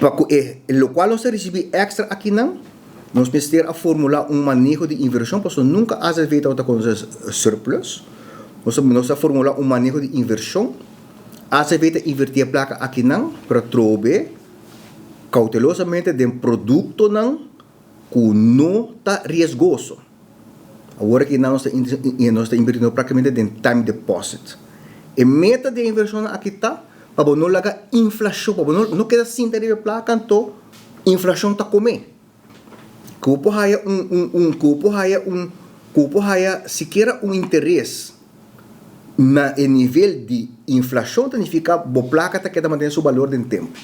Lo cual nós recebemos extra aqui não, nós precisamos formular manejo de inversão, porque nunca há feito outra coisa surplus. Nós formular manejo de inversão, há feito invertir a placa aqui não, para trobe cautelosamente de produto não, que não está riscoso. Agora que nós estamos invertindo praticamente em time deposit. A meta de inversão aqui está, para não lagar inflação, para não queda sem ter a placa, então inflação está comendo. Cupo haya cupo haya sequer interesse na nível de inflação, significa que a placa está queda manter seu valor em tempo.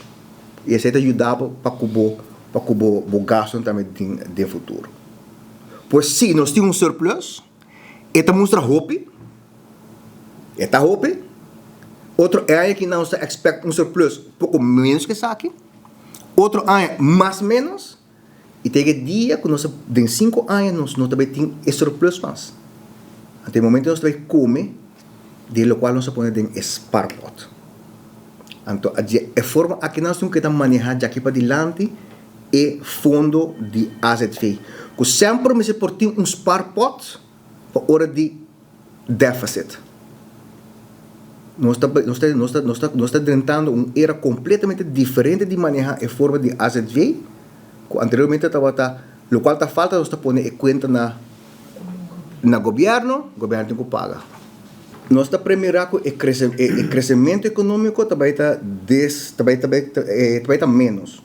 E isso ajuda para o gasto também de futuro. Pois se nós temos surplus, esta mostra hope, outro ano que nós expect surplus pouco menos que isso aqui, outro ano mais menos, e tem dia que nós em 5 anos nós também temos esse surplus mais. Até o momento nós também come, de lo qual nós põe em sparpot. Então, a forma aqui nós temos que manejar daqui para diante é fundo de asset fee. Que sempre me se porta sparpot para hora de déficit. Nós estamos tentando uma era completamente diferente de manejar a forma de asset fee. Anteriormente estava lo qual está falta nós estamos pondo conta na governo tem que pagar. Nós estamos primeiro com o crescimento econômico também está menos.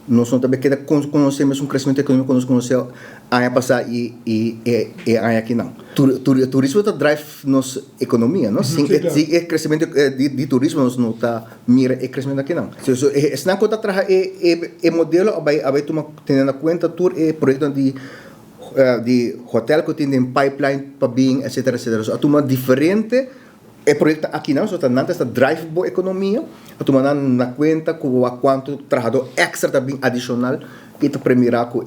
Nós também conhecemos crescimento econômico nós conhecemos ano passado e ano aqui não. Turismo está drive nossa economia, não? Sim, o crescimento de turismo nós não está mira o crescimento aqui não. Se não conta atrás o modelo vai tomar tendo em conta todo o projeto de hotel que tem pipeline para bem, etc. So, atuma diferente o projeto aqui não, só está drive boa economia, atuma na conta com quanto trabalhador extra também adicional, e está primeiro com o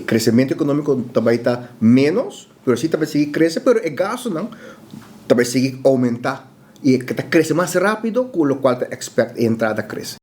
crescimento econômico também está menos, mas sim também seguir crescer, mas o gasto não, também seguir aumentar, e está crescer mais rápido, com o qual está expect a entrada cresce.